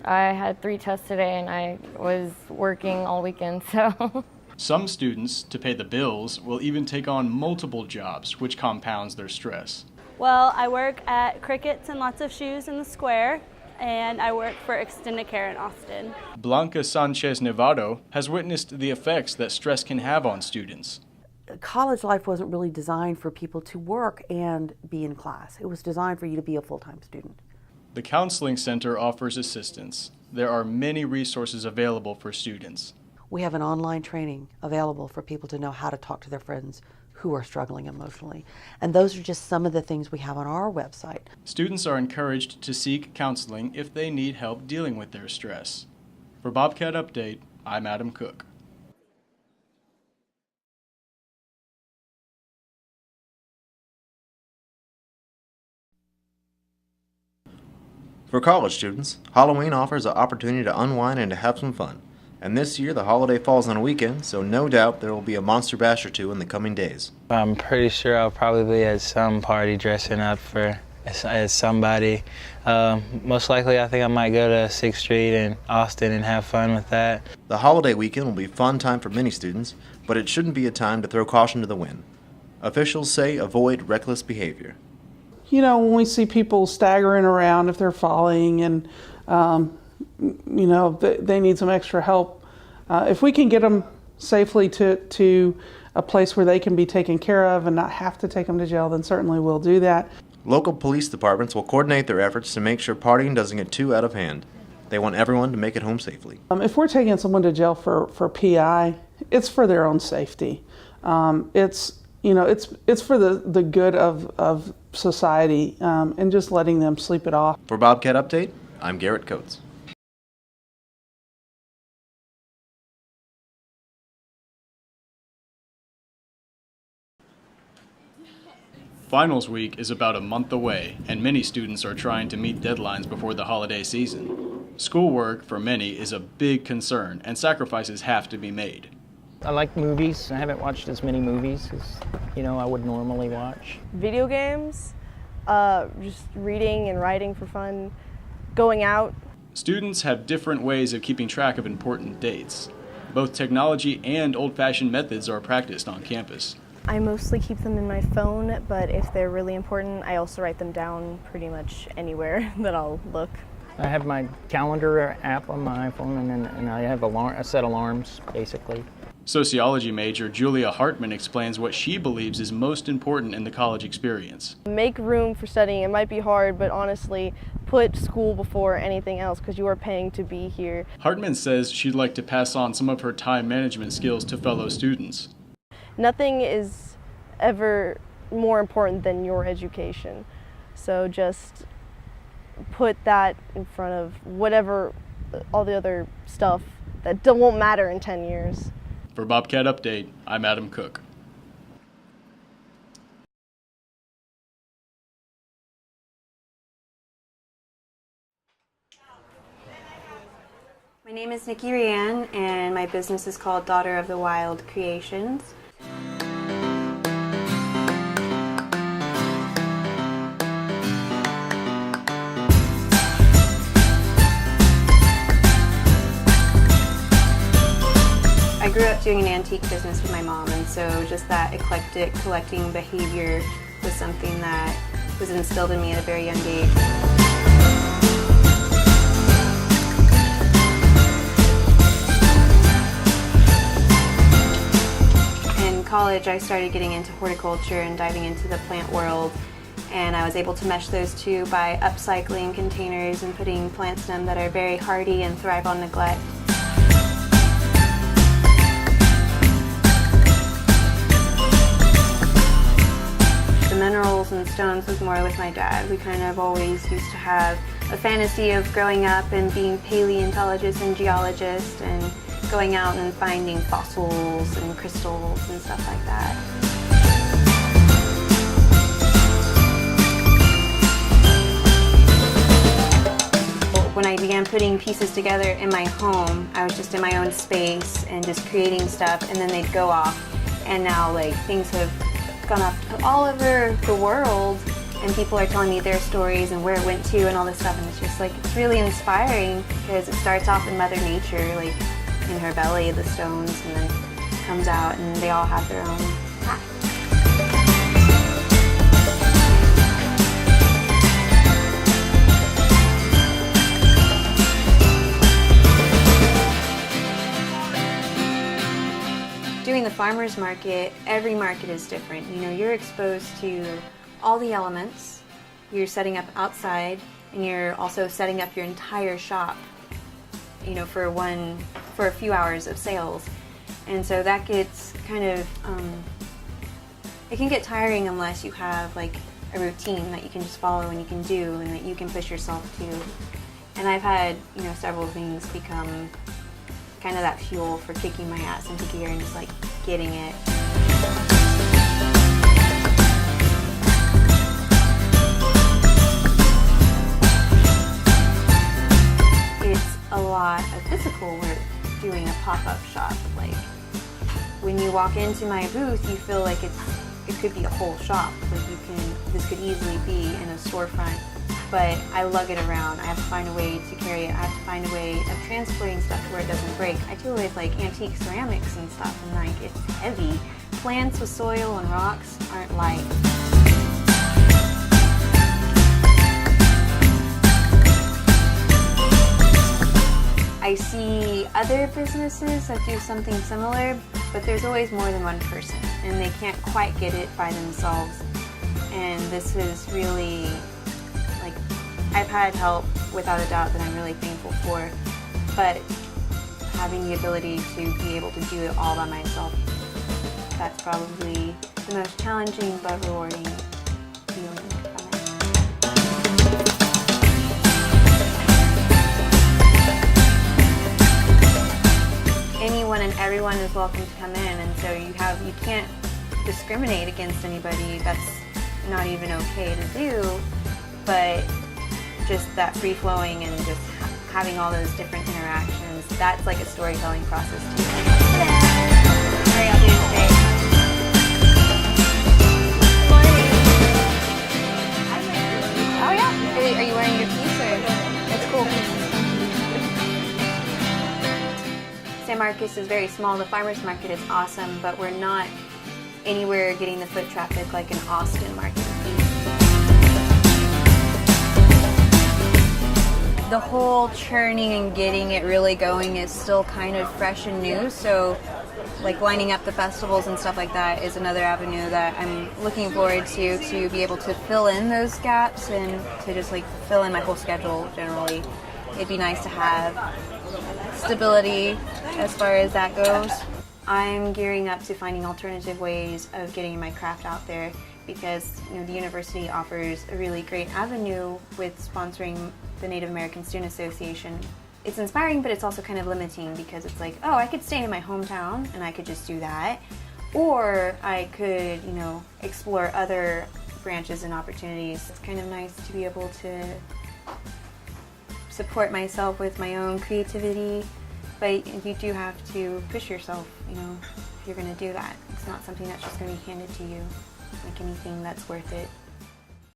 I had 3 tests today and I was working all weekend, so. Some students, to pay the bills, will even take on multiple jobs, which compounds their stress. Well, I work at Crickets and Lots of Shoes in the Square, and I work for Extended Care in Austin. Blanca Sanchez Nevado has witnessed the effects that stress can have on students. College life wasn't really designed for people to work and be in class. It was designed for you to be a full-time student. The Counseling Center offers assistance. There are many resources available for students. We have an online training available for people to know how to talk to their friends who are struggling emotionally. And those are just some of the things we have on our website. Students are encouraged to seek counseling if they need help dealing with their stress. For Bobcat Update, I'm Adam Cook. For college students, Halloween offers an opportunity to unwind and to have some fun. And this year, the holiday falls on a weekend, so no doubt there will be a Monster Bash or two in the coming days. I'm pretty sure I'll probably be at some party dressing up as somebody. Most likely, I think I might go to 6th Street in Austin and have fun with that. The holiday weekend will be a fun time for many students, but it shouldn't be a time to throw caution to the wind. Officials say avoid reckless behavior. You know, when we see people staggering around if they're falling and you know, they need some extra help. If we can get them safely to a place where they can be taken care of and not have to take them to jail, then certainly we'll do that. Local police departments will coordinate their efforts to make sure partying doesn't get too out of hand. They want everyone to make it home safely. If we're taking someone to jail for PI, it's for their own safety. It's for the good of society and just letting them sleep it off. For Bobcat Update, I'm Garrett Coates. Finals week is about a month away, and many students are trying to meet deadlines before the holiday season. Schoolwork, for many, is a big concern, and sacrifices have to be made. I like movies. I haven't watched as many movies as, I would normally watch. Video games, just reading and writing for fun, going out. Students have different ways of keeping track of important dates. Both technology and old-fashioned methods are practiced on campus. I mostly keep them in my phone, but if they're really important, I also write them down pretty much anywhere that I'll look. I have my calendar app on my iPhone, and I have I set alarms, basically. Sociology major Julia Hartman explains what she believes is most important in the college experience. Make room for studying. It might be hard, but honestly, put school before anything else because you are paying to be here. Hartman says she'd like to pass on some of her time management skills to fellow students. Nothing is ever more important than your education. So just put that in front of whatever, all the other stuff that won't matter in 10 years. For Bobcat Update, I'm Adam Cook. My name is Nikki Rianne, and my business is called Daughter of the Wild Creations. I grew up doing an antique business with my mom, and so just that eclectic collecting behavior was something that was instilled in me at a very young age. In college, I started getting into horticulture and diving into the plant world, and I was able to mesh those two by upcycling containers and putting plants in them that are very hardy and thrive on neglect. Minerals and stones was more with my dad. We kind of always used to have a fantasy of growing up and being paleontologists and geologists and going out and finding fossils and crystals and stuff like that. When I began putting pieces together in my home, I was just in my own space and just creating stuff, and then they'd go off. And now things have gone up all over the world, and people are telling me their stories and where it went to and all this stuff, and it's just like, it's really inspiring because it starts off in Mother Nature, like in her belly, the stones, and then comes out, and they all have their own path. Doing the farmer's market, every market is different. You know, you're exposed to all the elements. You're setting up outside, and you're also setting up your entire shop, you know, for a few hours of sales. And so that gets kind of, it can get tiring unless you have like a routine that you can just follow and you can do and that you can push yourself to. And I've had, you know, several things become kind of that fuel for kicking my ass into gear and just like getting it. It's a lot of physical work doing a pop-up shop. Like when you walk into my booth, you feel like it could be a whole shop. Like this could easily be in a storefront. But I lug it around. I have to find a way to carry it. I have to find a way of transporting stuff to where it doesn't break. I deal with like antique ceramics and stuff, and like it's heavy. Plants with soil and rocks aren't light. I see other businesses that do something similar, but there's always more than one person, and they can't quite get it by themselves. And this is really, like, I've had help without a doubt that I'm really thankful for, but having the ability to be able to do it all by myself, that's probably the most challenging but rewarding feeling from it. Anyone and everyone is welcome to come in, and so you can't discriminate against anybody. That's not even okay to do, but just that free-flowing and just having all those different interactions, that's like a storytelling process too. Hello! How are y'all doing today? Oh yeah? Are you wearing your piece or? That's cool. San Marcos is very small. The farmers market is awesome, but we're not anywhere getting the foot traffic like an Austin market. The whole churning and getting it really going is still kind of fresh and new, so like lining up the festivals and stuff like that is another avenue that I'm looking forward to be able to fill in those gaps and to just like fill in my whole schedule generally. It'd be nice to have stability as far as that goes. I'm gearing up to finding alternative ways of getting my craft out there because, you know, the university offers a really great avenue with sponsoring the Native American Student Association. It's inspiring, but it's also kind of limiting because it's like, oh, I could stay in my hometown and I could just do that. Or I could, you know, explore other branches and opportunities. It's kind of nice to be able to support myself with my own creativity, but you do have to push yourself, you know, if you're going to do that. It's not something that's just going to be handed to you, like anything that's worth it.